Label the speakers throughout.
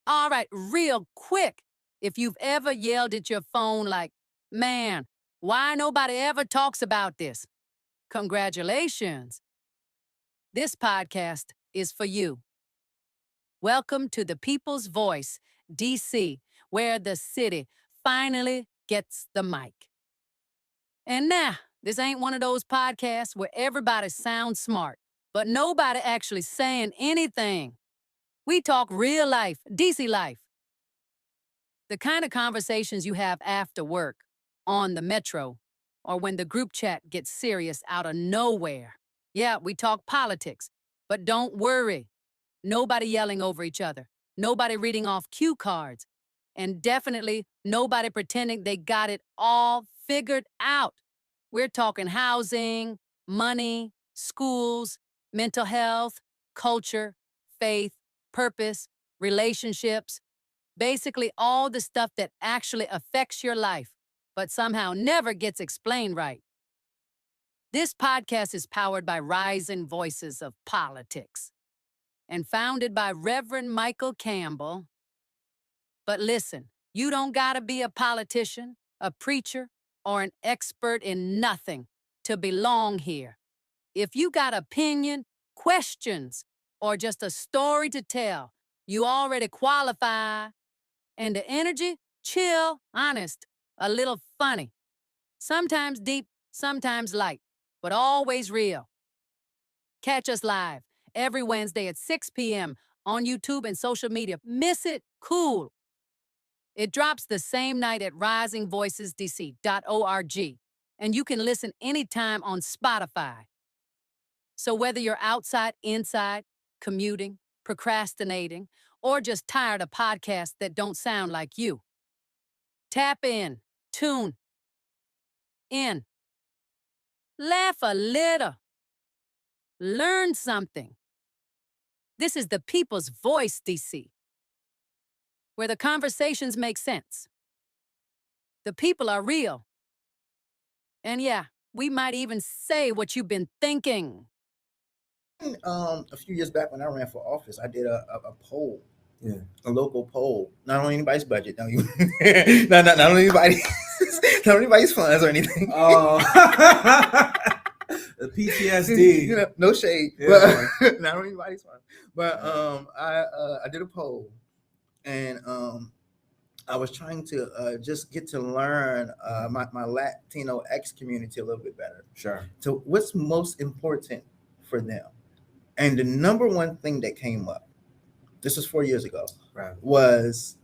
Speaker 1: All right, real quick. If you've ever yelled at your phone like, man, why nobody ever talks about this? Congratulations. This podcast is for you. Welcome to the People's Voice, DC, where the city finally gets the mic. And now, this ain't one of those podcasts where everybody sounds smart, but nobody actually saying anything. We talk real life, DC life. The kind of conversations you have after work, on the metro, or when the group chat gets serious out of nowhere. Yeah, we talk politics, but don't worry. Nobody yelling over each other, nobody reading off cue cards, and definitely nobody pretending they got it all figured out. We're talking housing, money, schools, mental health, culture, faith, purpose, relationships, basically all the stuff that actually affects your life, but somehow never gets explained right. This podcast is powered by Rising Voices of Politics and founded by Reverend Michael Campbell. But listen, you don't gotta be a politician, a preacher, or an expert in nothing to belong here. If you got opinion, questions, or just a story to tell, you already qualify. And the energy, chill, honest, a little funny. Sometimes deep, sometimes light, but always real. Catch us live every Wednesday at 6 p.m. on YouTube and social media. Miss it? Cool. It drops the same night at risingvoicesdc.org, and you can listen anytime on Spotify. So whether you're outside, inside, commuting, procrastinating, or just tired of podcasts that don't sound like you, tap in, tune in, laugh a little, learn something. This is the People's Voice, DC, where the conversations make sense. The people are real. And yeah, we might even say what you've been thinking.
Speaker 2: A few years back when I ran for office, I did a poll,
Speaker 3: Yeah.
Speaker 2: a local poll, not on anybody's budget, not not on anybody, not on anybody's funds or anything.
Speaker 3: Oh, the PTSD.
Speaker 2: No shade,
Speaker 3: Yeah.
Speaker 2: but not on anybody's funds. But I did a poll, and I was trying to just get to learn my Latino X community a little bit better.
Speaker 3: Sure.
Speaker 2: So what's most important for them? And the number one thing that came up, this was 4 years ago,
Speaker 3: Right.
Speaker 2: was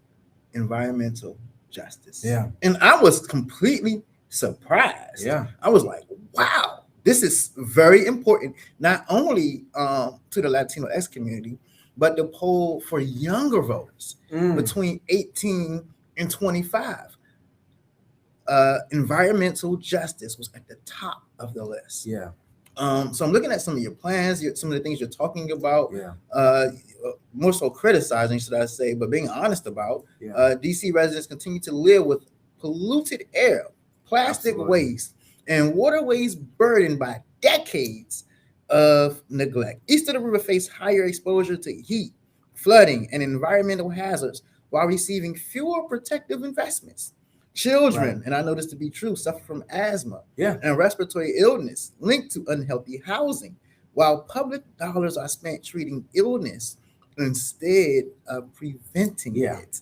Speaker 2: environmental justice.
Speaker 3: Yeah.
Speaker 2: And I was completely surprised.
Speaker 3: Yeah.
Speaker 2: I was like, wow, this is very important, not only to the Latino X community, but the poll for younger voters between 18 and 25. Environmental justice was at the top of the list.
Speaker 3: Yeah.
Speaker 2: So I'm looking at some of your plans, some of the things you're talking about,
Speaker 3: Yeah.
Speaker 2: more so criticizing, should I say, but being honest about.
Speaker 3: Yeah.
Speaker 2: DC residents continue to live with polluted air, plastic
Speaker 3: Absolutely.
Speaker 2: waste, and waterways burdened by decades of neglect. East of the river face higher exposure to heat, flooding, and environmental hazards while receiving fewer protective investments. Children,
Speaker 3: Right.
Speaker 2: and I know this to be true, suffer from asthma
Speaker 3: Yeah.
Speaker 2: and respiratory illness linked to unhealthy housing, while public dollars are spent treating illness instead of preventing
Speaker 3: Yeah.
Speaker 2: it.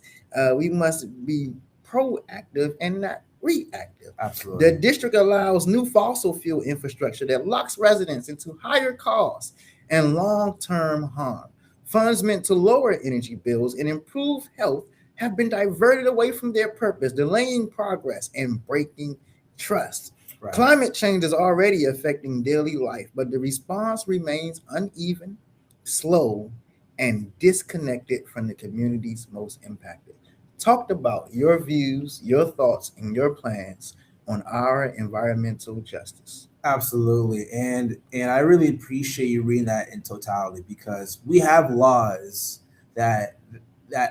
Speaker 2: We must be proactive and not reactive.
Speaker 3: Absolutely.
Speaker 2: The district allows new fossil fuel infrastructure that locks residents into higher costs and long-term harm. Funds meant to lower energy bills and improve health have been diverted away from their purpose, delaying progress and breaking trust.
Speaker 3: Right.
Speaker 2: Climate change is already affecting daily life, but the response remains uneven, slow, and disconnected from the communities most impacted. Talk about your views, your thoughts, and your plans on our environmental justice.
Speaker 3: Absolutely. And I really appreciate you reading that in totality, because we have laws that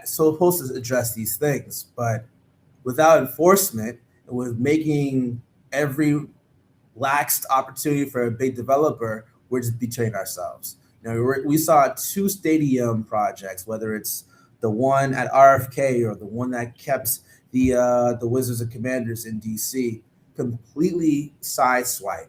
Speaker 3: supposed to address these things, but without enforcement and with making every laxed opportunity for a big developer, we're just betraying ourselves. We saw 2 stadium projects, whether it's the one at RFK or the one that kept the Wizards and Commanders in DC, completely sideswipe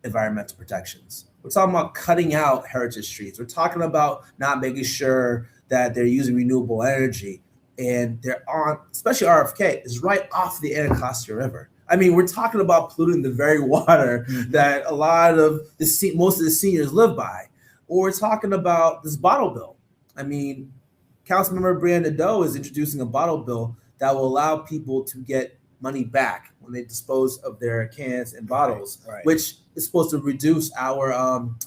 Speaker 3: environmental protections. We're talking about cutting out heritage streets. We're talking about not making sure that they're using renewable energy. And they're on, especially RFK, is right off the Anacostia River. I mean, we're talking about polluting the very water that a lot of most of the seniors live by. Or we're talking about this bottle bill. I mean, Councilmember Brianna Doe is introducing a bottle bill that will allow people to get money back when they dispose of their cans and bottles, which is supposed to reduce our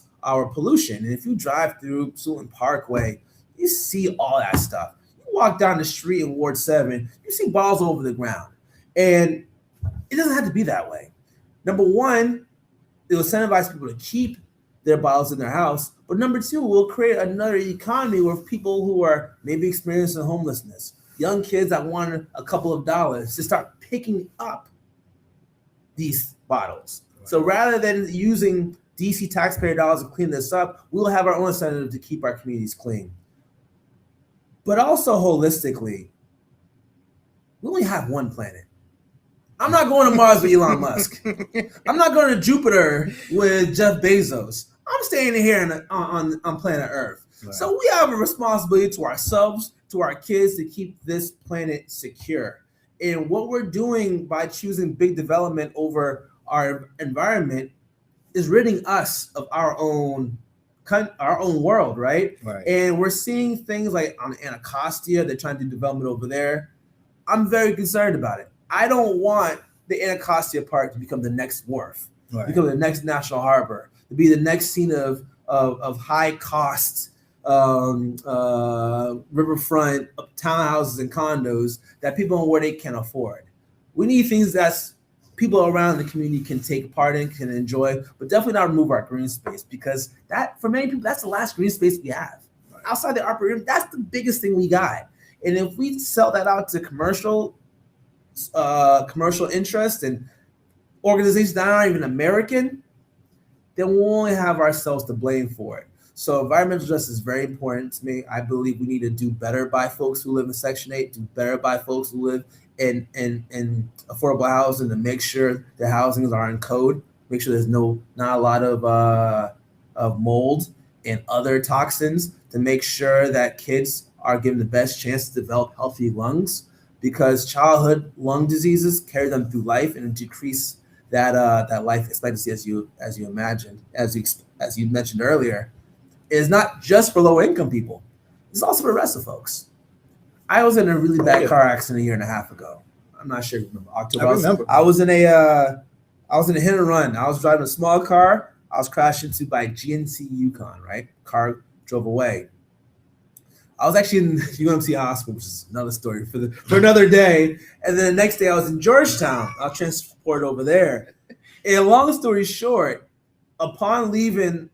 Speaker 3: pollution. And if you drive through Suitland Parkway, you see all that stuff. Walk down the street in Ward 7, you see bottles over the ground. And it doesn't have to be that way. Number one, it'll incentivize people to keep their bottles in their house. But number two, we'll create another economy where people who are maybe experiencing homelessness, young kids that want a couple of dollars, to start picking up these bottles. So rather than using DC taxpayer dollars to clean this up, we'll have our own incentive to keep our communities clean. But also holistically, we only have one planet. I'm not going to Mars with Elon Musk. I'm not going to Jupiter with Jeff Bezos. I'm staying here on planet Earth. Right. So we have a responsibility to ourselves, to our kids, to keep this planet secure. And what we're doing by choosing big development over our environment is ridding us of our own world, right? And we're seeing things like on Anacostia, they're trying to do development over there. I'm very concerned about it. I don't want the Anacostia Park to become the next wharf, become the next national harbor, to be the next scene of high cost riverfront townhouses and condos that people in Ward 8 can't afford. We need things that's people around the community can take part in, can enjoy, but definitely not remove our green space, because that, for many people, that's the last green space we have. Outside the Arboretum, that's the biggest thing we got. And if we sell that out to commercial interest and organizations that aren't even American, then we'll only have ourselves to blame for it. So environmental justice is very important to me. I believe we need to do better by folks who live in Section 8, do better by folks who live in affordable housing, to make sure the housings are in code, make sure there's not a lot of mold and other toxins, to make sure that kids are given the best chance to develop healthy lungs, because childhood lung diseases carry them through life and decrease that life expectancy as you mentioned earlier. It is not just for low income people; it's also for the rest of folks. I was in a really bad car accident a year and a half ago. I'm not sure if you remember October.
Speaker 2: I remember.
Speaker 3: I was in a hit and run. I was driving a small car. I was crashed into by GNC Yukon. Right, car drove away. I was actually in UMC Hospital, which is another story for another day. And then the next day I was in Georgetown. I was transported over there. And long story short, upon leaving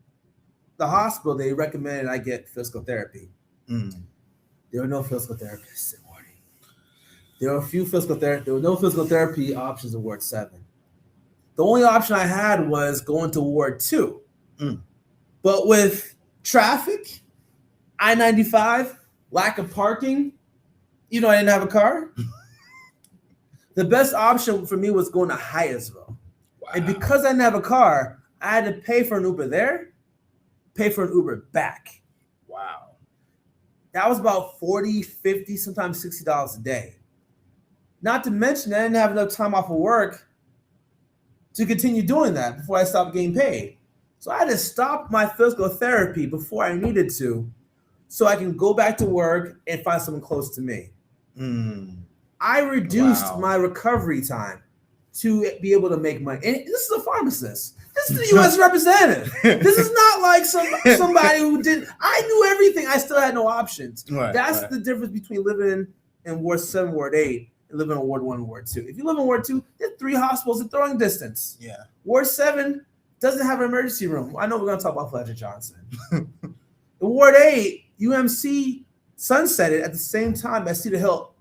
Speaker 3: the hospital, they recommended I get physical therapy. There were no physical therapists in Ward 8. There were no physical therapy options in Ward 7. The only option I had was going to Ward 2. But with traffic, I-95, lack of parking, I didn't have a car. The best option for me was going to Hyattsville. Wow. And because I didn't have a car, I had to pay for an Uber there, pay for an Uber back.
Speaker 2: Wow.
Speaker 3: That was about $40, $50, sometimes $60 a day. Not to mention, I didn't have enough time off of work to continue doing that before I stopped getting paid. So I had to stop my physical therapy before I needed to, so I can go back to work and find someone close to me. I reduced my recovery time to be able to make money. And this is a pharmacist. This is the U.S. representative. This is not like somebody who did. I knew everything. I still had no options. That's the difference between living in Ward 7, Ward 8, and living in Ward 1 and Ward 2. If you live in Ward 2, there's 3 hospitals in throwing distance. Ward 7 doesn't have an emergency room. I know we're going to talk about Fletcher Johnson. In Ward 8, UMC sunsetted at the same time as Cedar Hill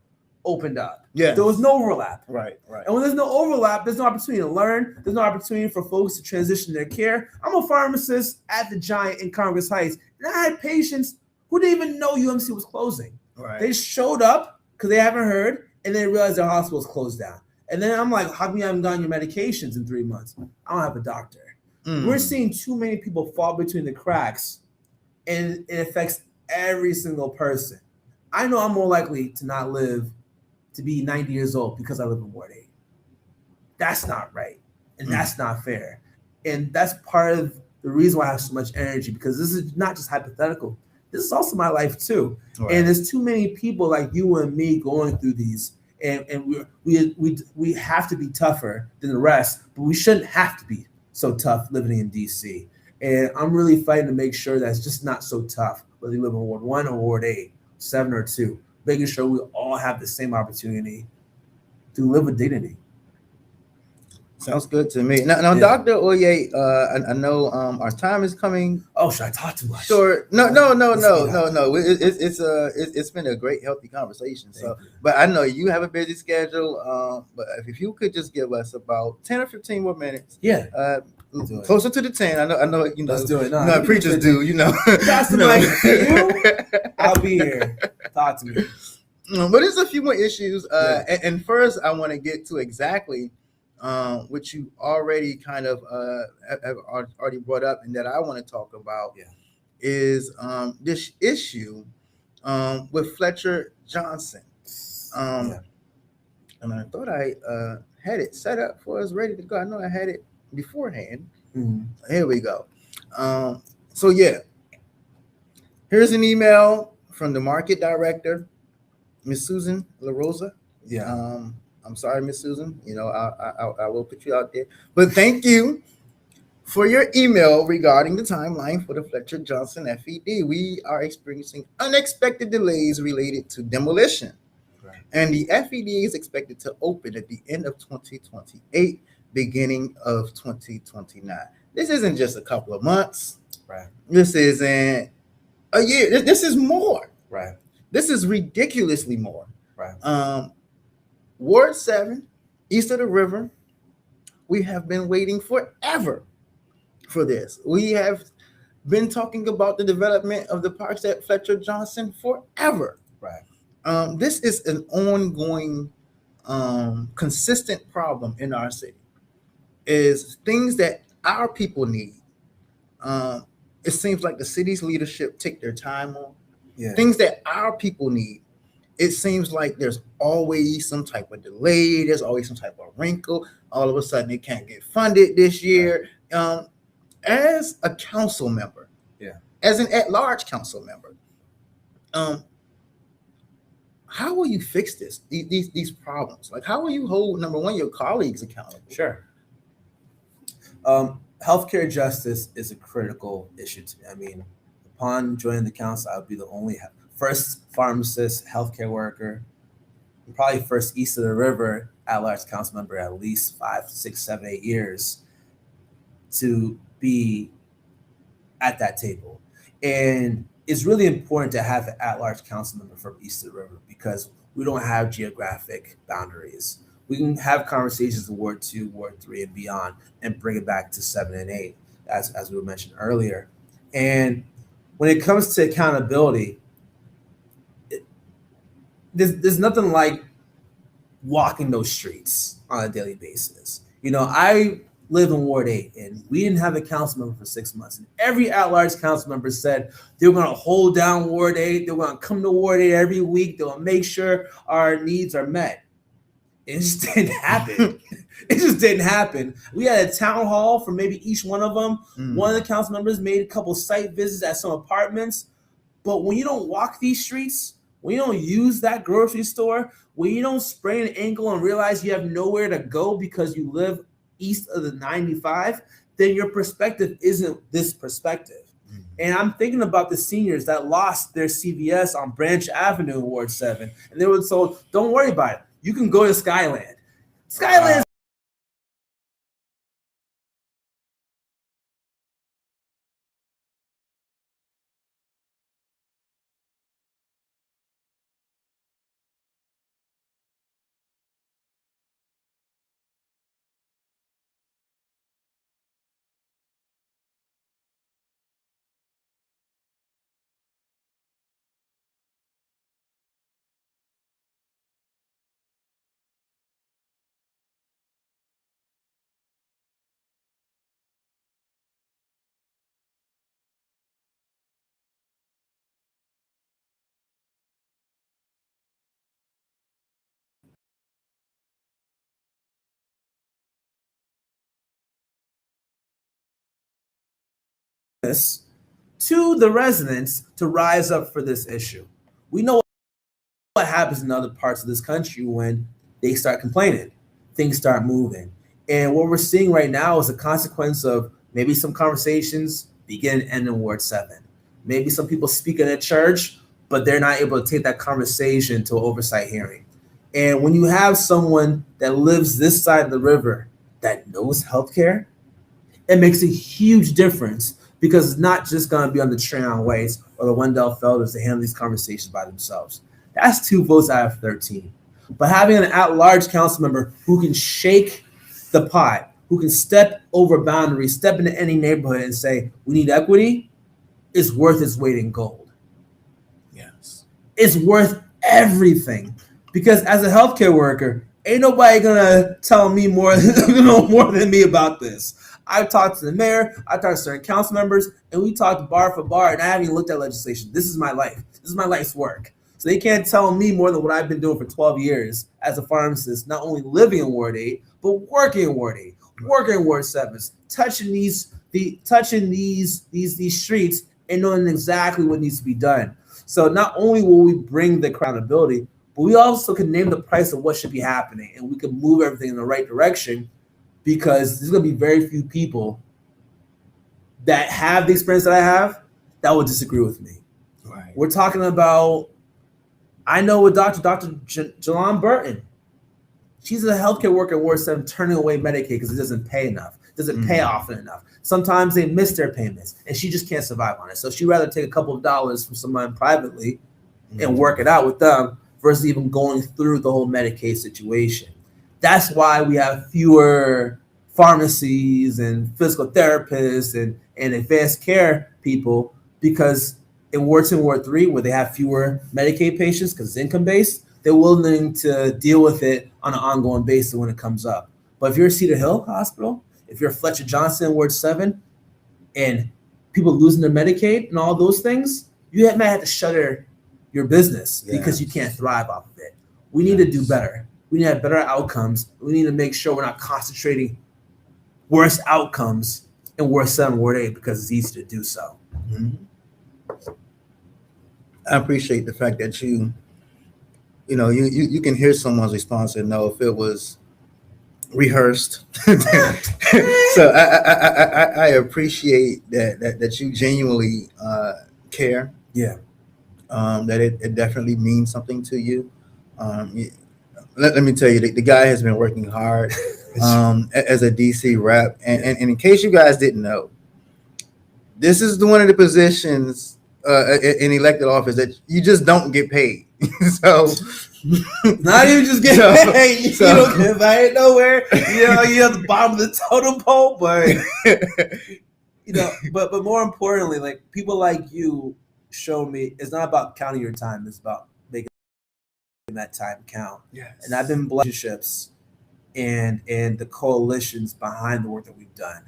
Speaker 3: opened up. There was no overlap.
Speaker 2: Right.
Speaker 3: And when there's no overlap, there's no opportunity to learn. There's no opportunity for folks to transition their care. I'm a pharmacist at the Giant in Congress Heights, and I had patients who didn't even know UMC was closing.
Speaker 2: Right.
Speaker 3: They showed up because they haven't heard, and they realized their hospital's closed down. And then I'm like, how come you haven't gotten your medications in 3 months? I don't have a doctor. We're seeing too many people fall between the cracks, and it affects every single person. I know I'm more likely to not live to be 90 years old because I live in Ward 8. That's not right. And that's not fair. And that's part of the reason why I have so much energy, because this is not just hypothetical. This is also my life too.
Speaker 2: Right.
Speaker 3: And there's too many people like you and me going through these. And we have to be tougher than the rest, but we shouldn't have to be so tough living in DC. And I'm really fighting to make sure that it's just not so tough, whether you live in Ward 1 or Ward 8, 7 or 2, making sure we all have the same opportunity to live with dignity.
Speaker 2: Sounds good to me. Now,
Speaker 3: Yeah.
Speaker 2: Dr. Oye, I know our time is coming.
Speaker 3: Oh, should I talk too much?
Speaker 2: Sure. No.
Speaker 3: Let's
Speaker 2: It's been a great, healthy conversation. So,
Speaker 3: Thank you.
Speaker 2: but I know you have a busy schedule. But if you could just give us about 10 or 15 more minutes,
Speaker 3: Yeah.
Speaker 2: uh,
Speaker 3: do it.
Speaker 2: closer to the 10. I know. You know.
Speaker 3: Let's do it. No,
Speaker 2: You know,
Speaker 3: you
Speaker 2: preachers
Speaker 3: can-
Speaker 2: do. You know.
Speaker 3: Pass the mic to you. I'll be here. Talk to me.
Speaker 2: But there's a few more issues.
Speaker 3: Yeah.
Speaker 2: And first, I want to get to exactly which you already kind of have already brought up, and that I want to talk about is this issue with Fletcher Johnson. And I thought I had it set up for us, ready to go. I know I had it beforehand. Here we go. So yeah, here's an email from the market director, Miss Susan LaRosa.
Speaker 3: Yeah.
Speaker 2: I'm sorry, Miss Susan. You know, I will put you out there. But thank you for your email regarding the timeline for the Fletcher Johnson FED. We are experiencing unexpected delays related to demolition.
Speaker 3: Right.
Speaker 2: And the FED is expected to open at the end of 2028, beginning of 2029. This isn't just a couple of months.
Speaker 3: Right.
Speaker 2: This isn't a year. This is more.
Speaker 3: Right.
Speaker 2: This is ridiculously more.
Speaker 3: Right.
Speaker 2: Ward 7, east of the river, we have been waiting forever for this. We have been talking about the development of the parks at Fletcher Johnson forever.
Speaker 3: Right.
Speaker 2: This is an ongoing, consistent problem in our city. Is things that our people need. It seems like the city's leadership take their time on.
Speaker 3: Yeah.
Speaker 2: Things that our people need. It seems like there's always some type of delay. There's always some type of wrinkle. All of a sudden, it can't get funded this year. As a council member, as an at-large council member, how will you fix this? These problems? Like, how will you hold, number one, your colleagues accountable?
Speaker 3: Sure. Healthcare justice is a critical issue to me. I mean, upon joining the council, I would be the only first pharmacist, healthcare worker, and probably first east of the river at-large council member at least 5, 6, 7, 8 years to be at that table. And it's really important to have an at-large council member from east of the river because we don't have geographic boundaries. We can have conversations in Ward 2, Ward 3, and beyond, and bring it back to 7 and 8, as we mentioned earlier. And when it comes to accountability, there's nothing like walking those streets on a daily basis. You know, I live in Ward 8, and we didn't have a council member for 6 months. And every at-large council member said they were going to hold down Ward 8. They were going to come to Ward 8 every week. They will make sure our needs are met. It just didn't happen. It just didn't happen. We had a town hall for maybe each one of them. One of the council members made a couple site visits at some apartments. But when you don't walk these streets, when you don't use that grocery store, when you don't sprain an ankle and realize you have nowhere to go because you live east of the 95, then your perspective isn't this perspective. And I'm thinking about the seniors that lost their CVS on Branch Avenue in Ward 7. And they were told, don't worry about it. You can go to Skyland. Skyland's to the residents to rise up for this issue. We know what happens in other parts of this country when they start complaining, things start moving. And what we're seeing right now is a consequence of maybe some conversations begin and end in Ward 7. Maybe some people speak in a church, but they're not able to take that conversation to an oversight hearing. And when you have someone that lives this side of the river that knows healthcare, it makes a huge difference, because it's not just going to be on the Trayon Whites or the Wendell Felders to handle these conversations by themselves. That's 2 votes out of 13. But having an at-large council member who can shake the pot, who can step over boundaries, step into any neighborhood and say, we need equity, is worth its weight in gold.
Speaker 2: Yes.
Speaker 3: It's worth everything. Because as a healthcare worker, ain't nobody gonna tell me more than me about this. I've talked to the mayor, I've talked to certain council members, and we talked bar for bar, and I haven't even looked at legislation. This is my life. This is my life's work. So they can't tell me more than what I've been doing for 12 years as a pharmacist, not only living in Ward 8, but working in Ward 8, working in Ward 7, touching these streets and knowing exactly what needs to be done. So not only will we bring the accountability, but we also can name the price of what should be happening, and we can move everything in the right direction, because there's going to be very few people that have the experience that I have that will disagree with me.
Speaker 2: Right.
Speaker 3: We're talking about, I know with Dr. Jalon Burton, she's a healthcare worker at Ward 7 turning away Medicaid because it doesn't pay enough, doesn't pay often enough. Sometimes they miss their payments, and she just can't survive on it. So she'd rather take a couple of dollars from someone privately and work it out with them versus even going through the whole Medicaid situation. That's why we have fewer pharmacies and physical therapists and advanced care people, because in Ward 2 and Ward 3, where they have fewer Medicaid patients because it's income-based, they're willing to deal with it on an ongoing basis when it comes up. But if you're Cedar Hill Hospital, if you're Fletcher Johnson in Ward 7, and people losing their Medicaid and all those things, you might have to shutter your business because you can't thrive off of it. We need to do better. We need to have better outcomes. We need to make sure we're not concentrating worse outcomes in Ward 7, Ward 8, because it's easy to do so.
Speaker 2: Mm-hmm. I appreciate the fact that you can hear someone's response and know if it was rehearsed. So I appreciate that you genuinely care.
Speaker 3: Yeah.
Speaker 2: That it definitely means something to you. Let me tell you, the guy has been working hard as a DC rep. And in case you guys didn't know, this is one of the positions in elected office that you just don't get paid. So
Speaker 3: not even just get paid. You don't get paid nowhere. You're at the bottom of the totem pole, but but more importantly, like, people like you show me it's not about counting your time, it's about making that time count.
Speaker 2: Yes.
Speaker 3: And I've been blessed with relationships and the coalitions behind the work that we've done.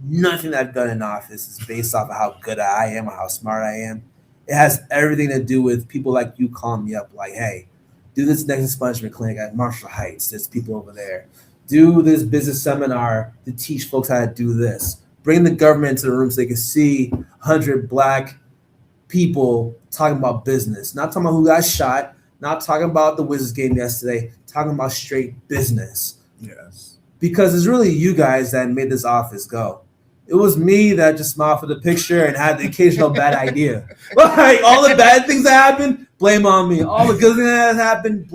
Speaker 3: Nothing that I've done in office is based off of how good I am or how smart I am. It has everything to do with people like you calling me up, like, hey, do this next expungement clinic at Marshall Heights. There's people over there. Do this business seminar to teach folks how to do this. Bring the government into the room so they can see 100 Black people talking about business. Not talking about who got shot, not talking about the Wizards game yesterday, talking about straight business.
Speaker 2: Yes.
Speaker 3: Because it's really you guys that made this office go. It was me that just smiled for the picture and had the occasional bad idea. Like, all the bad things that happened, blame on me. All the good things that happened,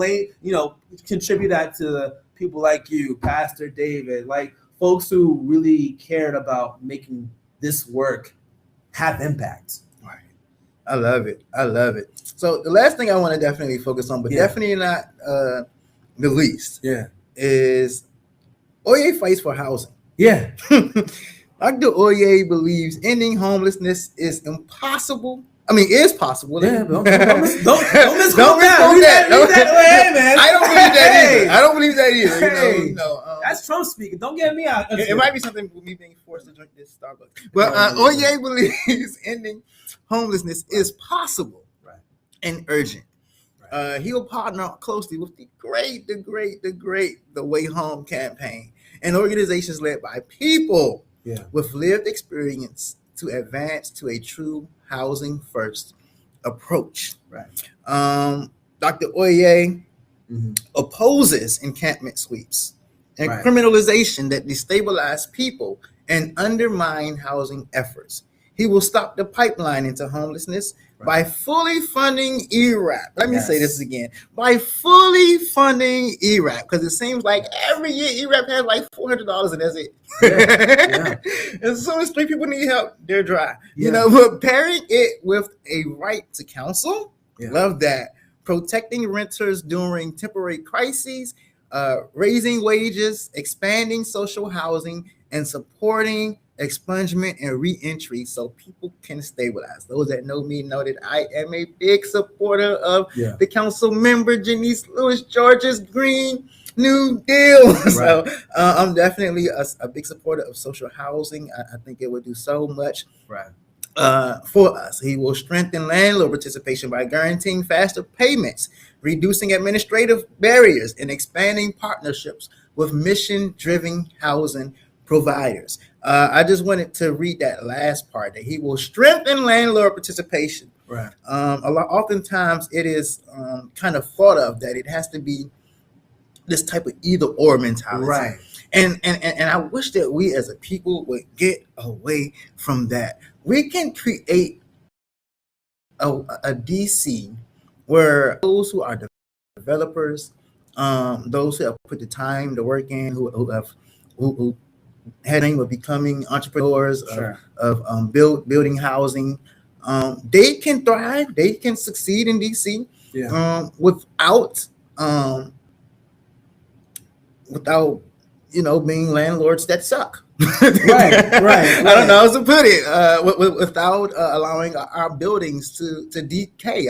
Speaker 3: contribute that to the people like you, Pastor David, like folks who really cared about making this work have impact.
Speaker 2: Right. I love it. So the last thing I want to definitely focus on, but definitely not the least, is Oye fights for housing.
Speaker 3: Yeah.
Speaker 2: Dr. Oye believes ending homelessness is impossible. I mean, it's possible.
Speaker 3: Yeah, don't misquote
Speaker 2: that.
Speaker 3: Hey, man.
Speaker 2: I don't believe that either. I don't believe that either.
Speaker 3: That's Trump speaking. Don't get me out.
Speaker 2: It might be something with me being forced to drink this Starbucks. But Oye believes ending homelessness is possible and urgent. He'll partner closely with the great The Way Home campaign and organizations led by people with lived experience to advance to a true housing first approach.
Speaker 3: Right.
Speaker 2: Dr. Oye
Speaker 3: Mhm.
Speaker 2: opposes encampment sweeps and
Speaker 3: Right.
Speaker 2: criminalization that destabilize people and undermine housing efforts. He will stop the pipeline into homelessness by fully funding ERAP. Let me say
Speaker 3: Yes.
Speaker 2: this again. By fully funding ERAP, because it seems like every year ERAP has like $400 and that's it.
Speaker 3: Yeah.
Speaker 2: As soon as 3 people need help, they're dry.
Speaker 3: Yeah.
Speaker 2: You know, but pairing it with a right to counsel,
Speaker 3: Yeah.
Speaker 2: love that. Protecting renters during temporary crises, raising wages, expanding social housing, and supporting expungement and reentry so people can stabilize. Those that know me know that I am a big supporter of
Speaker 3: Yeah.
Speaker 2: the council member Janice Lewis George's Green New Deal. So I'm definitely a big supporter of social housing. I think it would do so much
Speaker 3: Right.
Speaker 2: for us. He will strengthen landlord participation by guaranteeing faster payments, reducing administrative barriers, and expanding partnerships with mission-driven housing providers. I just wanted to read that last part, that he will strengthen landlord participation.
Speaker 3: Right.
Speaker 2: Oftentimes it is kind of thought of that it has to be this type of either or mentality.
Speaker 3: Right.
Speaker 2: And I wish that we as a people would get away from that. We can create a DC where those who are developers, those who have put the time, the work in, who had aim of becoming entrepreneurs,
Speaker 3: Sure.
Speaker 2: of building housing, they can thrive, they can succeed in DC.
Speaker 3: Yeah.
Speaker 2: Without being landlords that suck.
Speaker 3: Right.
Speaker 2: I don't know how to put it. Without allowing our buildings to decay.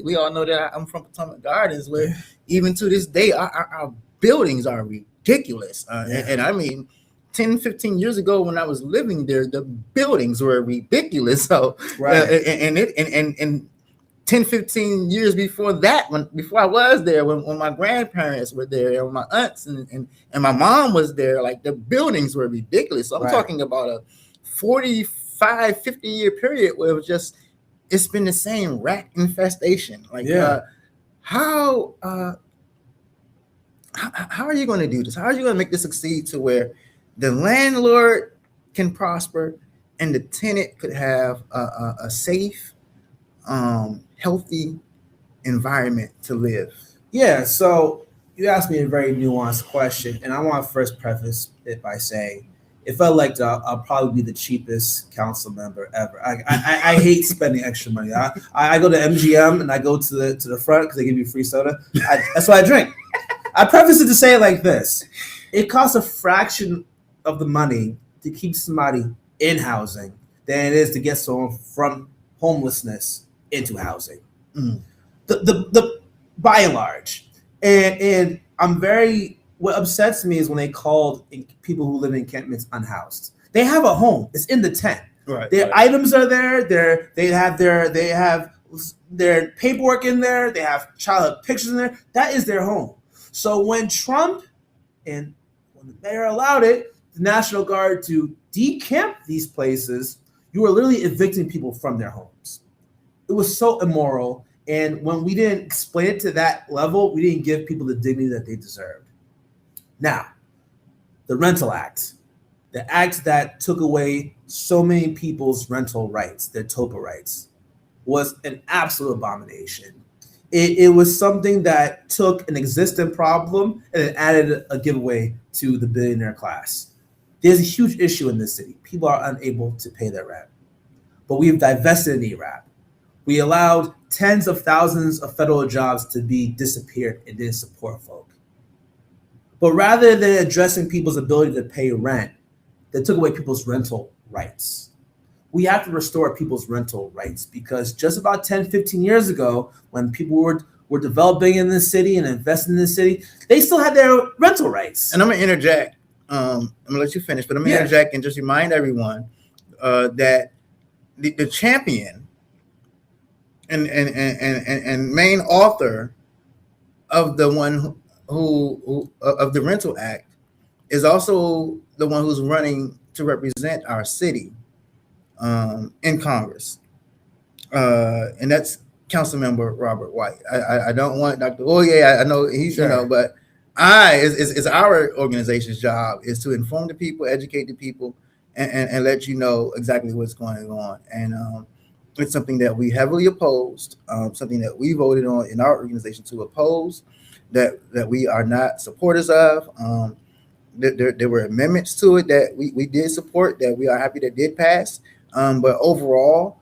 Speaker 2: We all know that I'm from Potomac Gardens, where even to this day our buildings are ridiculous. And I mean, 10, 15 years ago when I was living there, the buildings were ridiculous. So and 10, 15 years before that, before I was there, when my grandparents were there, and my aunts and my mom was there, like the buildings were ridiculous. So I'm talking about a 45, 50-year period where it was just, it's been the same rat infestation. Like, how are you going to do this? How are you going to make this succeed to where the landlord can prosper and the tenant could have a safe, healthy environment to live?
Speaker 3: Yeah, so you asked me a very nuanced question, and I want to first preface it by saying, if elected, I'll probably be the cheapest council member ever. I hate spending extra money. I go to MGM and I go to the front because they give you free soda. That's what I drink. I preface it to say it like this: it costs a fraction of the money to keep somebody in housing than it is to get someone from homelessness into housing. The by and large, and I'm very, what upsets me is when they called people who live in encampments unhoused. They have a home. It's in the tent.
Speaker 2: Right.
Speaker 3: Their items are there. They have their paperwork in there. They have childhood pictures in there. That is their home. So when Trump and when the mayor allowed the National Guard to decamp these places, you are literally evicting people from their homes. It was so immoral. And when we didn't explain it to that level, we didn't give people the dignity that they deserved. Now, the Rental Act, the act that took away so many people's rental rights, their TOPA rights, was an absolute abomination. It was something that took an existing problem and it added a giveaway to the billionaire class. There's a huge issue in this city. People are unable to pay their rent. But we've divested in ERAP. We allowed tens of thousands of federal jobs to be disappeared and didn't support folk. But rather than addressing people's ability to pay rent, they took away people's rental rights. We have to restore people's rental rights because just about 10, 15 years ago, when people were developing in this city and investing in this city, they still had their rental rights.
Speaker 2: And I'm going to interject. I'm going to let you finish, but I'm going to interject and just remind everyone that the champion and main author of the one who of the Rental Act is also the one who's running to represent our city in Congress, and that's Councilmember Robert White. I don't want Dr. Oh yeah, I know he's
Speaker 3: Sure.
Speaker 2: but it's our organization's job is to inform the people, educate the people, and let you know exactly what's going on. And it's something that we heavily opposed, something that we voted on in our organization to oppose, that we are not supporters of. There were amendments to it that we did support that we are happy that did pass. But overall,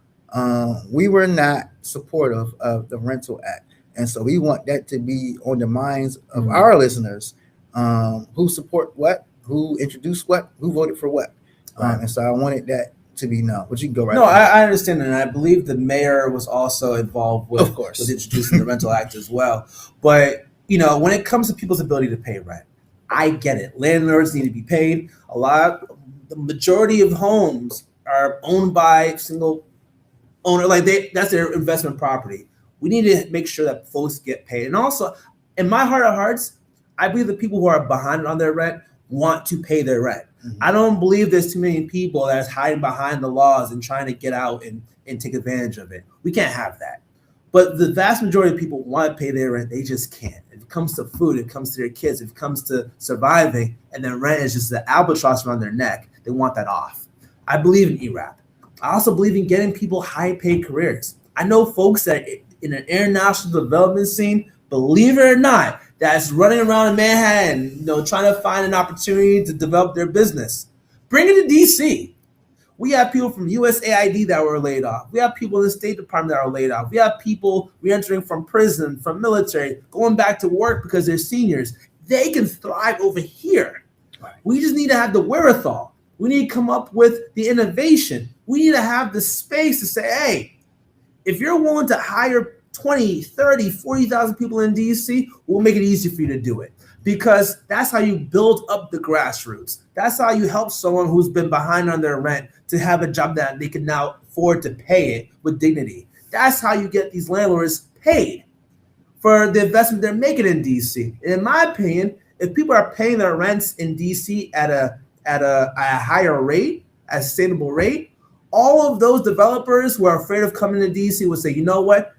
Speaker 2: we were not supportive of the Rental Act. And so we want that to be on the minds of our listeners, who support what, who introduced what, who voted for what. And so I wanted that to be known. But you can go right
Speaker 3: No,
Speaker 2: ahead.
Speaker 3: I understand, and I believe the mayor was also involved with,
Speaker 2: Of course.
Speaker 3: with introducing the Rental Act as well. But when it comes to people's ability to pay rent, I get it. Landlords need to be paid. The majority of homes are owned by single owner, that's their investment property. We need to make sure that folks get paid. And also, in my heart of hearts, I believe the people who are behind on their rent want to pay their rent.
Speaker 2: Mhm.
Speaker 3: I don't believe there's too many people that's hiding behind the laws and trying to get out and take advantage of it. We can't have that. But the vast majority of people want to pay their rent. They just can't. If it comes to food, if it comes to their kids, if it comes to surviving, and then rent is just the albatross around their neck, they want that off. I believe in ERAP. I also believe in getting people high-paid careers. I know folks that in an international development scene, believe it or not, that's running around in Manhattan, trying to find an opportunity to develop their business. Bring it to DC. We have people from USAID that were laid off. We have people in the State Department that are laid off. We have people re-entering from prison, from military, going back to work because they're seniors. They can thrive over here.
Speaker 2: Right.
Speaker 3: We just need to have the wherewithal. We need to come up with the innovation. We need to have the space to say, hey, if you're willing to hire 20, 30, 40,000 people in DC, we'll make it easy for you to do it. Because that's how you build up the grassroots. That's how you help someone who's been behind on their rent to have a job that they can now afford to pay it with dignity. That's how you get these landlords paid for the investment they're making in DC. And in my opinion, if people are paying their rents in DC at a higher rate, a sustainable rate, all of those developers who are afraid of coming to DC would say, you know what?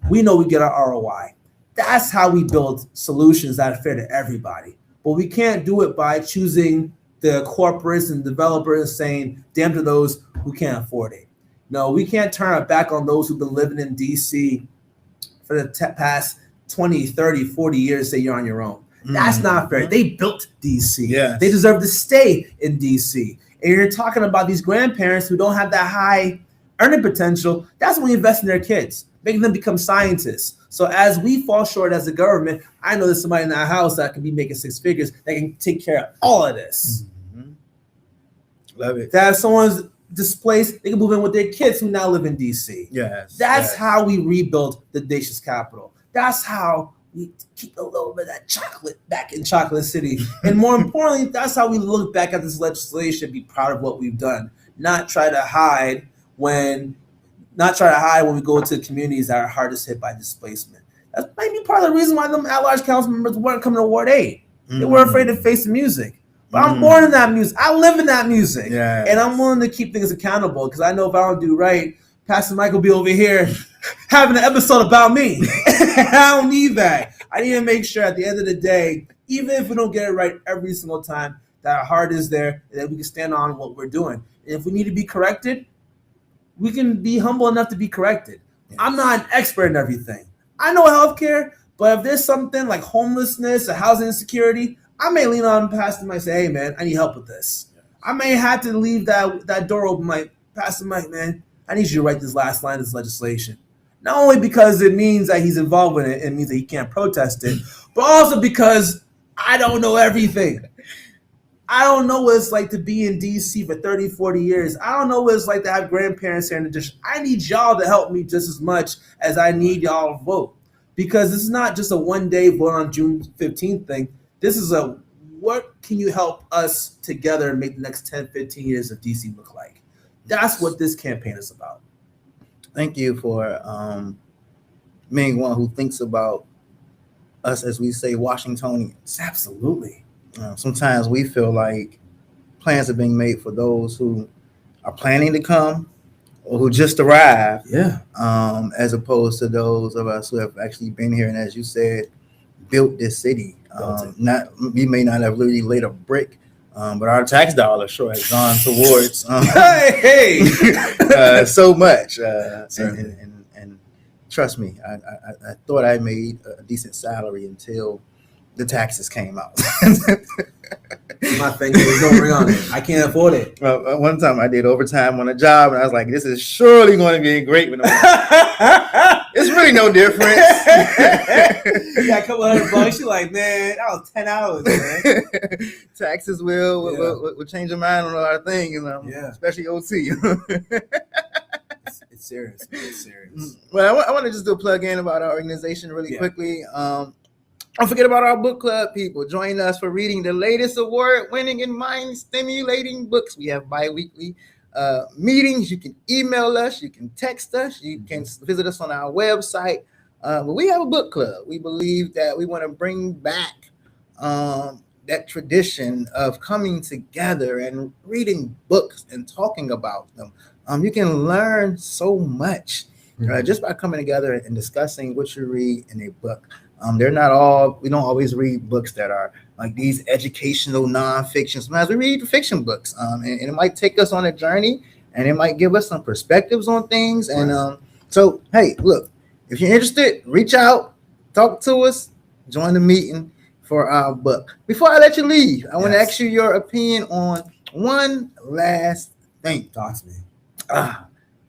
Speaker 3: We know we get our ROI. That's how we build solutions that are fair to everybody. But we can't do it by choosing the corporates and developers and saying, damn to those who can't afford it. No, we can't turn our back on those who've been living in DC for the past 20, 30, 40 years, say you're on your own. That's not fair. They built DC.
Speaker 2: Yes.
Speaker 3: They deserve to stay in DC. And you're talking about these grandparents who don't have that high earning potential. That's when we invest in their kids, making them become scientists. So as we fall short as a government, I know there's somebody in that house that can be making six figures that can take care of all of this.
Speaker 2: Mm-hmm. Love it.
Speaker 3: That if someone's displaced, they can move in with their kids who now live in DC.
Speaker 2: Yes.
Speaker 3: That's
Speaker 2: yes.
Speaker 3: how we rebuild the nation's capital. That's how we keep a little bit of that chocolate back in Chocolate City. And more importantly, that's how we look back at this legislation, be proud of what we've done, not try to hide when we go to communities that are hardest hit by displacement. That's maybe part of the reason why them at-large council members weren't coming to Ward 8. They were afraid to face the music. But I'm born in that music. I live in that music.
Speaker 2: Yes.
Speaker 3: And I'm willing to keep things accountable because I know if I don't do right, Pastor Mike will be over here having an episode about me. I don't need that. I need to make sure at the end of the day, even if we don't get it right every single time, that our heart is there and that we can stand on what we're doing. And if we need to be corrected, we can be humble enough to be corrected. Yes. I'm not an expert in everything. I know healthcare, but if there's something like homelessness or housing insecurity, I may lean on Pastor Mike and say, hey, man, I need help with this. Yes. I may have to leave that door open, like, Pastor Mike, man, I need you to write this last line of this legislation. Not only because it means that he's involved with it, it means that he can't protest it, but also because I don't know everything. I don't know what it's like to be in DC for 30, 40 years. I don't know what it's like to have grandparents here in the district. I need y'all to help me just as much as I need y'all to vote. Because this is not just a one-day vote on June 15th thing. This is a, what can you help us together make the next 10, 15 years of DC look like? That's what this campaign is about.
Speaker 2: Thank you for being one who thinks about us, as we say, Washingtonians.
Speaker 3: Absolutely.
Speaker 2: Sometimes we feel like plans are being made for those who are planning to come or who just arrived,
Speaker 3: Yeah.
Speaker 2: as opposed to those of us who have actually been here and, as you said, built this city. Not we may not have literally laid a brick, but our tax dollar sure has gone towards so much. And trust me, I thought I made a decent salary until the taxes came out.
Speaker 3: My finger is no ring on it. I can't afford it.
Speaker 2: One time I did overtime on a job, and I was like, "This is surely going to be great." It's really no difference.
Speaker 3: You got a couple $100. You're like, man, that was 10 hours, man.
Speaker 2: Taxes will change your mind on a lot of things, especially OT.
Speaker 3: It's serious. It's serious.
Speaker 2: Well, I want to just do a plug in about our organization really quickly. Don't forget about our book club, people. Join us for reading the latest award-winning and mind-stimulating books. We have bi-weekly meetings. You can email us. You can text us. You can visit us on our website. But we have a book club. We believe that we want to bring back that tradition of coming together and reading books and talking about them. You can learn so much just by coming together and discussing what you read in a book. We don't always read books that are like these educational nonfiction. Sometimes we read fiction books, and it might take us on a journey, and it might give us some perspectives on things. And so, hey, look, if you're interested, reach out, talk to us, join the meeting for our book. Before I let you leave, I want to ask you your opinion on one last thing.
Speaker 3: Talk to me.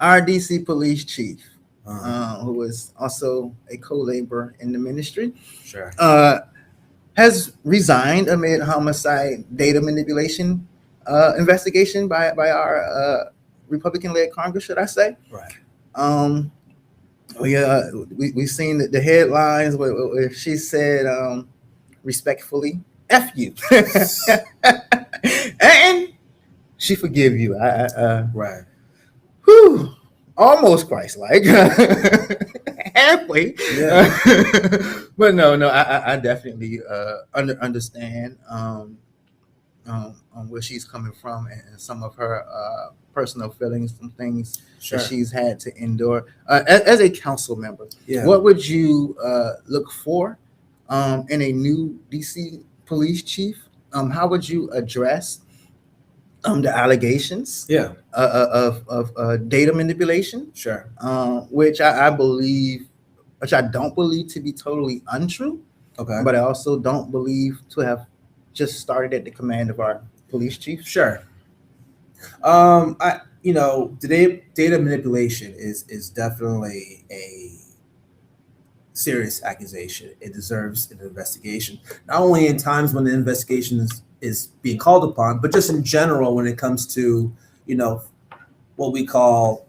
Speaker 2: Our DC police chief, who is also a co-laborer in the ministry, has resigned amid homicide data manipulation investigation by our Republican-led Congress, should I say?
Speaker 3: Right.
Speaker 2: We've seen the headlines where she said, respectfully, F you. And she forgive you.
Speaker 3: Right.
Speaker 2: Whew, almost Christ-like. Halfway.
Speaker 3: Yeah.
Speaker 2: But no, I definitely understand where she's coming from and some of her personal feelings, some things that she's had to endure. As a council member, what would you look for in a new DC police chief? How would you address the allegations of data manipulation? Which I don't believe to be totally untrue.
Speaker 3: Okay.
Speaker 2: But I also don't believe to have just started at the command of our police chief.
Speaker 3: Today data manipulation is definitely a serious accusation. It deserves an investigation, not only in times when the investigation is being called upon, but just in general when it comes to, what we call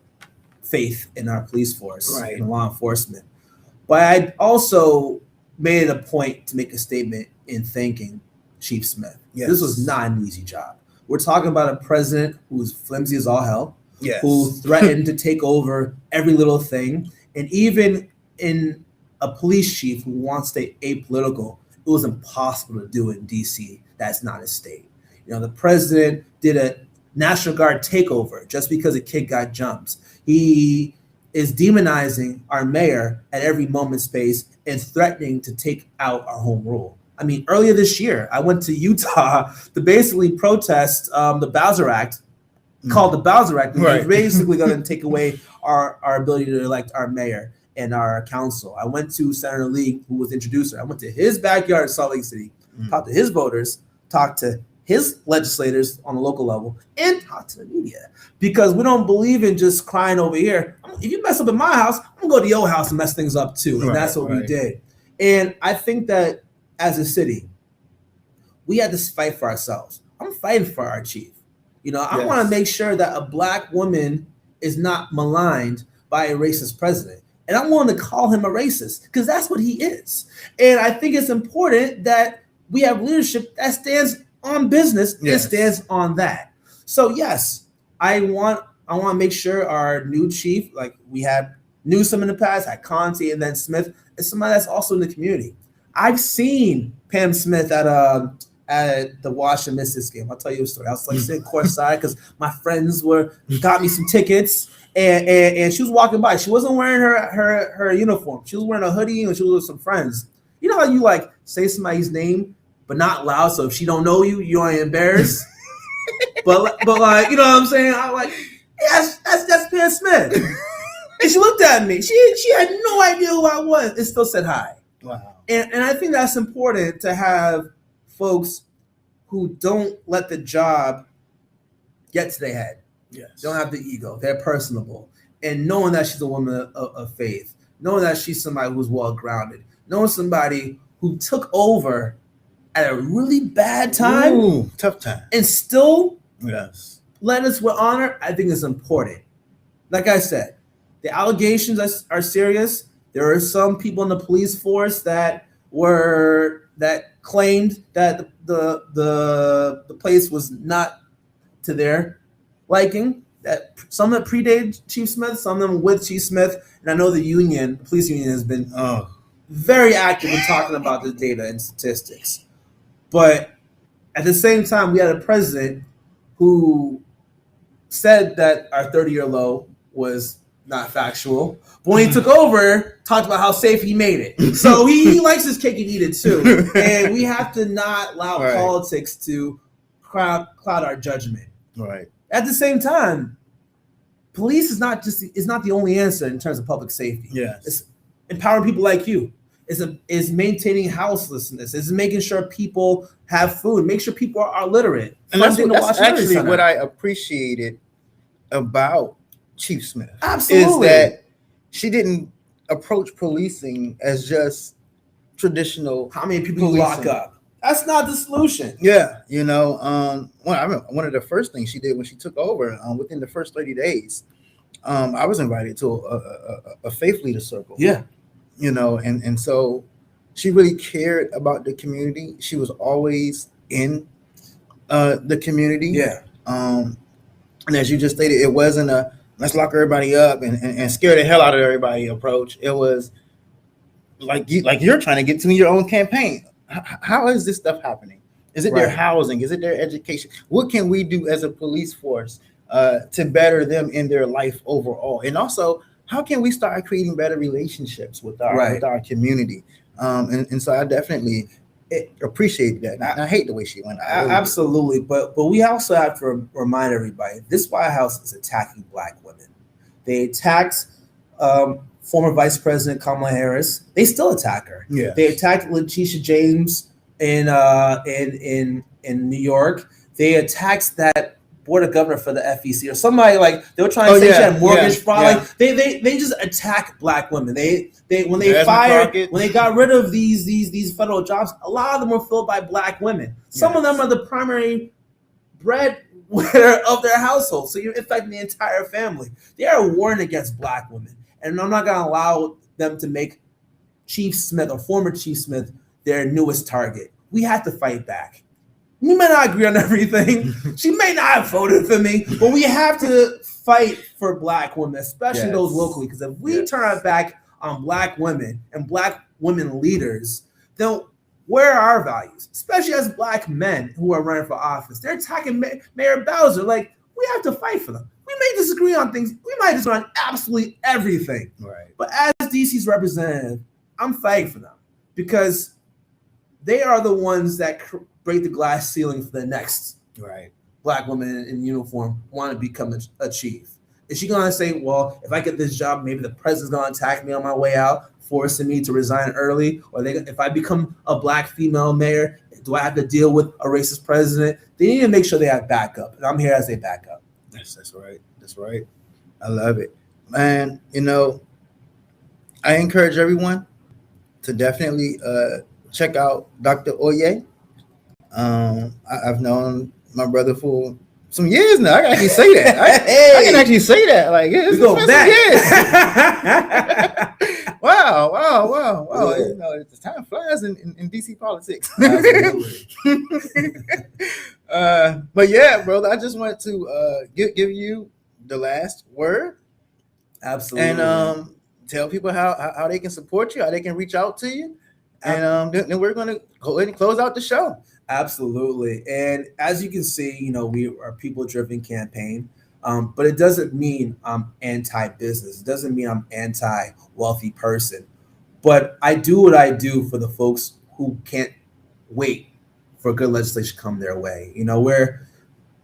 Speaker 3: faith in our police force and law enforcement. But I also made it a point to make a statement in thanking Chief Smith. This was not an easy job. We're talking about a president who's flimsy as all hell, who threatened to take over every little thing. And even in a police chief who wants to stay apolitical, it was impossible to do in DC. That's not a state. The president did a National Guard takeover just because a kid got jumped. He is demonizing our mayor at every moment space and threatening to take out our home rule. I mean, earlier this year, I went to Utah to basically protest the Bowser Act, called the Bowser Act, which is basically going to take away our ability to elect our mayor and our council. I went to Senator Lee, who was the introducer. I went to his backyard in Salt Lake City, talked to his voters, talked to his legislators on the local level, and talked to the media. Because we don't believe in just crying over here. If you mess up in my house, I'm going to go to your house and mess things up too. And that's what we did. And I think that as a city, we had to fight for ourselves. I'm fighting for our chief. I want to make sure that a Black woman is not maligned by a racist president. And I'm willing to call him a racist because that's what he is. And I think it's important that we have leadership that stands on business and stands on that. So yes, I want to make sure our new chief, like we had Newsom in the past, had Conte, and then Smith, is somebody that's also in the community. I've seen Pam Smith at at the Washington Mystics game. I'll tell you a story. I was like sitting courtside because my friends got me some tickets, and she was walking by. She wasn't wearing her uniform. She was wearing a hoodie and she was with some friends. You know how you like say somebody's name but not loud, so if she don't know you, you ain't embarrassed. but like, you know what I'm saying? I'm like, yes, that's Pam Smith. And she looked at me. She had no idea who I was and still said hi.
Speaker 2: Wow.
Speaker 3: And I think that's important to have folks who don't let the job get to their head.
Speaker 2: Yes.
Speaker 3: Don't have the ego. They're personable. And knowing that she's a woman of faith, knowing that she's somebody who's well-grounded, knowing somebody who took over at a really bad time.
Speaker 2: Ooh, tough time.
Speaker 3: And still
Speaker 2: Yes.
Speaker 3: led us with honor, I think is important. Like I said, the allegations are serious. There are some people in the police force that claimed that the place was not to their liking. That some that predated Chief Smith, some of them with Chief Smith, and I know the police union has been very active in talking about the data and statistics. But at the same time, we had a president who said that our 30-year low was not factual. But when he took over, talked about how safe he made it. So he likes his cake and eat it too. And we have to not allow politics to cloud our judgment.
Speaker 2: Right.
Speaker 3: At the same time, police is not the only answer in terms of public safety.
Speaker 2: Yes.
Speaker 3: It's empowering people like you. Is maintaining houselessness. Is making sure people have food. Make sure people are literate.
Speaker 2: And that's actually what I appreciated about Chief Smith.
Speaker 3: Absolutely.
Speaker 2: Is that she didn't approach policing as just traditional.
Speaker 3: How many people you lock up? That's not the solution.
Speaker 2: Yeah, you know, one of the first things she did when she took over, within the first 30 days, I was invited to a faith leader circle.
Speaker 3: Yeah.
Speaker 2: You know, and so she really cared about the community. She was always in the community.
Speaker 3: Yeah.
Speaker 2: And as you just stated, it wasn't a let's lock everybody up and scare the hell out of everybody approach. It was like you're trying to get to your own campaign. How is this stuff happening? Is it their housing? Is it their education? What can we do as a police force to better them in their life overall? And also, how can we start creating better relationships with our community? And so I definitely appreciate that. And I hate the way she went.
Speaker 3: Absolutely, but we also have to remind everybody: this White House is attacking Black women. They attacked former Vice President Kamala Harris. They still attack her.
Speaker 2: Yeah.
Speaker 3: They attacked Letitia James in New York. They attacked that board of governor for the FEC or somebody, like they were trying to say she had mortgage fraud.
Speaker 2: Yeah.
Speaker 3: Like they just attack Black women. When they got rid of these federal jobs, a lot of them were filled by Black women. Some of them are the primary breadwinner of their household. So you're affecting the entire family. They are warring against Black women. And I'm not going to allow them to make Chief Smith or former Chief Smith their newest target. We have to fight back. We may not agree on everything. She may not have voted for me, but we have to fight for Black women, especially those locally. Because if we turn our back on Black women and Black women leaders, then where are our values? Especially as Black men who are running for office. They're attacking Mayor Bowser. Like, we have to fight for them. We may disagree on things. We might disagree on absolutely everything.
Speaker 2: Right.
Speaker 3: But as DC's representative, I'm fighting for them because they are the ones that break the glass ceiling for the next Black woman in uniform want to become a chief. Is she going to say, well, if I get this job, maybe the president's going to attack me on my way out, forcing me to resign early? Or if I become a Black female mayor, do I have to deal with a racist president? They need to make sure they have backup. And I'm here as a backup.
Speaker 2: That's right. That's right. I love it. Man, you know, I encourage everyone to definitely check out Dr. Oye. I've known my brother for some years now. I can actually say that. I can actually say that. Like, it's
Speaker 3: go back.
Speaker 2: Wow. You know, the time flies in DC politics. But yeah, brother, I just wanted to give you the last word.
Speaker 3: Absolutely.
Speaker 2: And tell people how they can support you, how they can reach out to you. And then we're going to go ahead and close out the show.
Speaker 3: Absolutely. And as you can see, we are a people-driven campaign, but it doesn't mean I'm anti-business. It doesn't mean I'm anti-wealthy person. But I do what I do for the folks who can't wait for good legislation to come their way.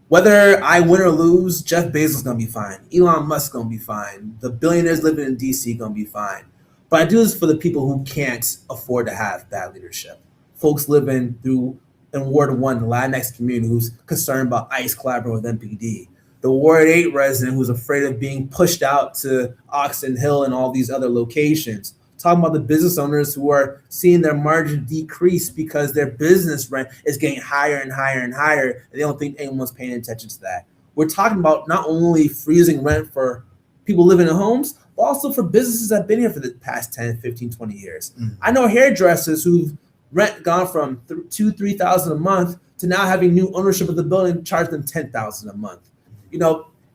Speaker 3: Whether I win or lose, Jeff Bezos is going to be fine. Elon Musk is going to be fine. The billionaires living in DC going to be fine. But I do this for the people who can't afford to have bad leadership. Folks living in Ward 1, the Latinx community, who's concerned about ICE collaborating with MPD. The Ward 8 resident who's afraid of being pushed out to Oxon Hill and all these other locations. Talking about the business owners who are seeing their margin decrease because their business rent is getting higher and higher and higher, and they don't think anyone's paying attention to that. We're talking about not only freezing rent for people living in homes, but also for businesses that have been here for the past 10, 15, 20 years. Mm-hmm. I know hairdressers who've rent gone from $2,000-$3,000 a month to now having new ownership of the building, charge them $10,000 a month.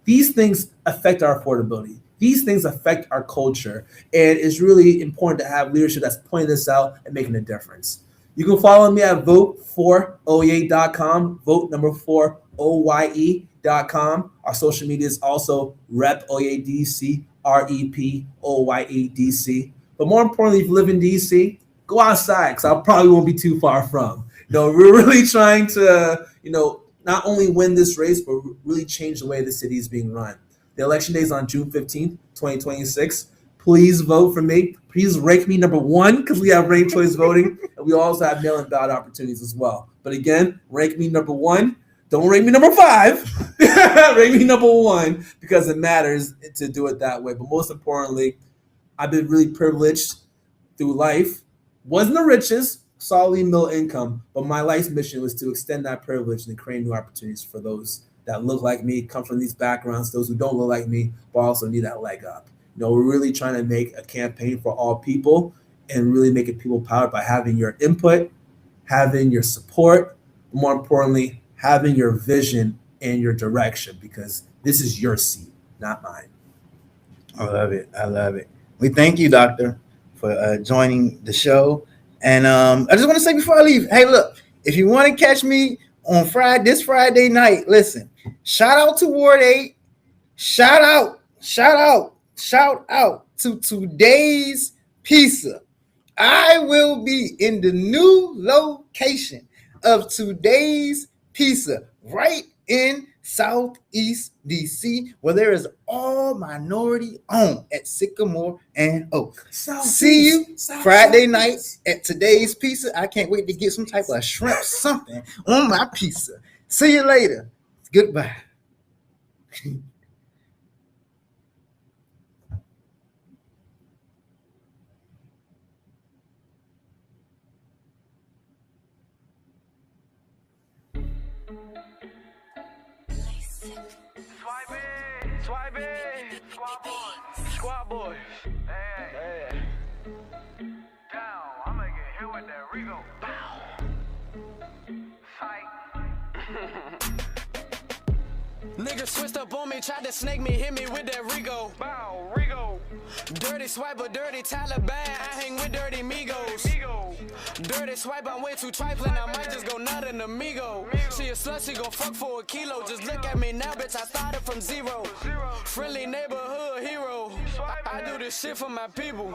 Speaker 3: These things affect our affordability. These things affect our culture, and it's really important to have leadership that's pointing this out and making a difference. You can follow me at vote4oye.com, vote number 4 OYE.com. Our social media is also Rep OYEDC, REPOYEDC. But more importantly, if you live in DC, go outside, because I probably won't be too far from. We're really trying to, not only win this race, but really change the way the city is being run. The election day is on June 15th, 2026. Please vote for me. Please rank me number 1, because we have ranked choice voting, and we also have mail-in ballot opportunities as well. But again, rank me number 1. Don't rank me number 5. Rank me number 1, because it matters to do it that way. But most importantly, I've been really privileged through life. Wasn't the richest, solidly middle income, but my life's mission was to extend that privilege and create new opportunities for those that look like me, come from these backgrounds, those who don't look like me, but also need that leg up. We're really trying to make a campaign for all people and really making people powered by having your input, having your support, but more importantly, having your vision and your direction, because this is your seat, not mine.
Speaker 2: I love it. I love it. We thank you, Doctor, for joining the show. And I just want to say before I leave, hey, look, if you want to catch me on this Friday night, listen, shout out to Ward 8. Shout out to Today's Pizza. I will be in the new location of Today's Pizza right in Southeast DC, where there is all minority owned at Sycamore and Oak. See you Friday night at Today's Pizza. I can't wait to get some type of shrimp something on my pizza. See you later. Goodbye.
Speaker 4: Swipe it, squad boys. Hey. Down, I'm gonna get hit with that Rigo. Bow. Fight.
Speaker 5: Niggas switched up on me, tried to snake me, hit me with that Rigo.
Speaker 4: Bow, Rigo.
Speaker 5: Dirty swiper, dirty Taliban, I hang with dirty Migos. Dirty swipe, I'm way too trifling, I might just go nut an amigo. She a slut, she gon' fuck for a kilo. Just look at me now, bitch, I started from zero. Friendly neighborhood hero. I do this shit for my people.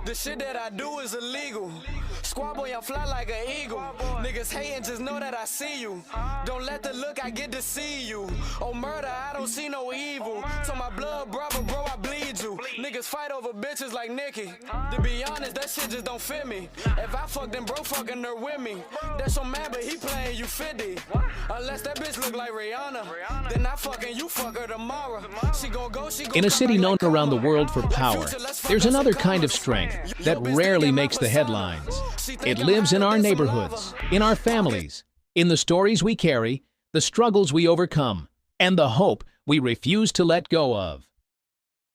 Speaker 5: The shit that I do is illegal. Squad boy, I fly like an eagle. Niggas hating, just know that I see you. Don't let the look, I get to see you. Oh, murder, I don't see no evil. So my blood brother, bro, I bleed you. Niggas fight over bitches like Nicki. To be honest, that shit just don't fit me. If I fuck them, bro fucking her with me. That's your man, but he playing you 50. Unless that bitch look like Rihanna. Then I fucking you fuck her tomorrow. She gon' go, she gon'
Speaker 6: In a city known around the world for power, there's another kind of strength that rarely makes the headlines. It lives in our neighborhoods, in our families, in the stories we carry, the struggles we overcome, and the hope we refuse to let go of.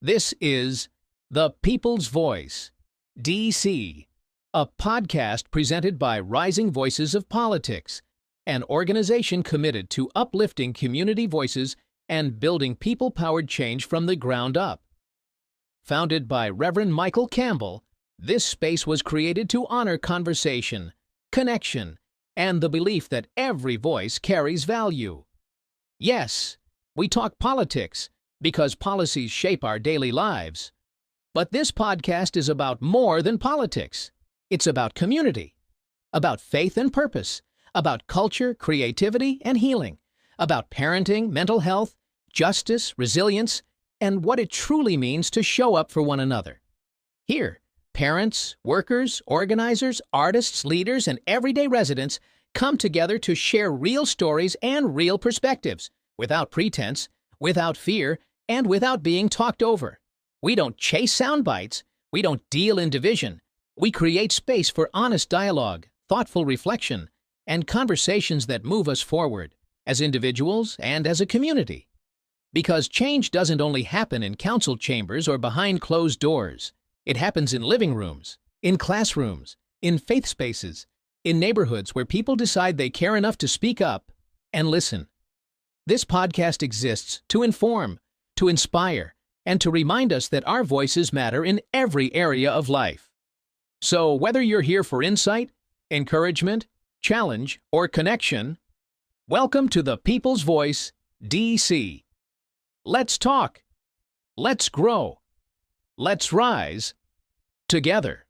Speaker 6: This is The People's Voice, DC, a podcast presented by Rising Voices of Politics, an organization committed to uplifting community voices and building people-powered change from the ground up. Founded by Reverend Michael Campbell, this space was created to honor conversation, connection, and the belief that every voice carries value. Yes, we talk politics because policies shape our daily lives. But this podcast is about more than politics. It's about community, about faith and purpose, about culture, creativity, and healing, about parenting, mental health, justice, resilience, and what it truly means to show up for one another. Here, parents, workers, organizers, artists, leaders, and everyday residents come together to share real stories and real perspectives, without pretense, without fear, and without being talked over. We don't chase sound bites. We don't deal in division. We create space for honest dialogue, thoughtful reflection, and conversations that move us forward, as individuals and as a community. Because change doesn't only happen in council chambers or behind closed doors. It happens in living rooms, in classrooms, in faith spaces, in neighborhoods where people decide they care enough to speak up and listen. This podcast exists to inform, to inspire, and to remind us that our voices matter in every area of life. So whether you're here for insight, encouragement, challenge, or connection, welcome to the People's Voice, DC. Let's talk. Let's grow. Let's rise together.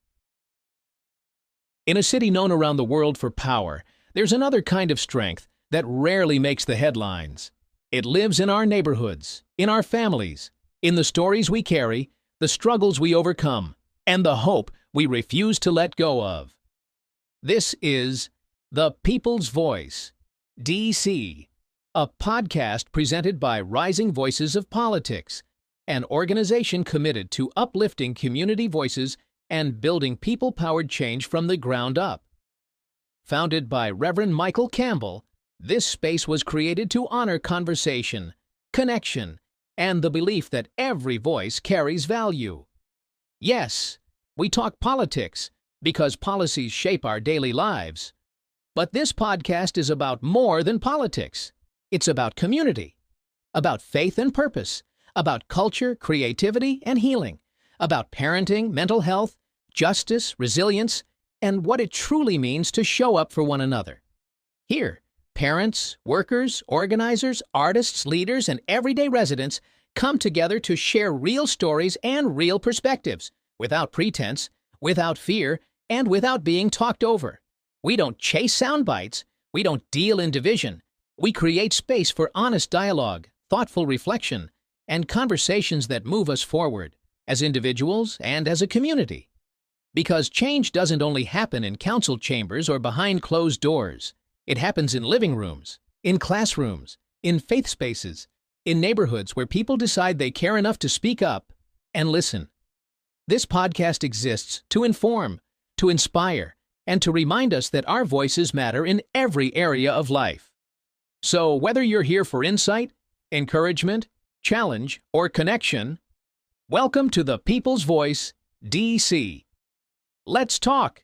Speaker 6: In a city known around the world for power, there's another kind of strength that rarely makes the headlines. It lives in our neighborhoods, in our families, in the stories we carry, the struggles we overcome, and the hope we refuse to let go of. This is The People's Voice, DC, a podcast presented by Rising Voices of Politics, an organization committed to uplifting community voices and building people-powered change from the ground up. Founded by Reverend Michael Campbell, this space was created to honor conversation, connection, and the belief that every voice carries value. Yes, we talk politics because policies shape our daily lives. But this podcast is about more than politics. It's about community, about faith and purpose, about culture, creativity, and healing, about parenting, mental health, justice, resilience, and what it truly means to show up for one another. Here, parents, workers, organizers, artists, leaders, and everyday residents come together to share real stories and real perspectives, without pretense, without fear, and without being talked over. We don't chase sound bites. We don't deal in division. We create space for honest dialogue, thoughtful reflection, and conversations that move us forward, as individuals and as a community. Because change doesn't only happen in council chambers or behind closed doors. It happens in living rooms, in classrooms, in faith spaces, in neighborhoods where people decide they care enough to speak up and listen. This podcast exists to inform, to inspire, and to remind us that our voices matter in every area of life. So whether you're here for insight, encouragement, challenge, or connection, welcome to the People's Voice, DC. Let's talk.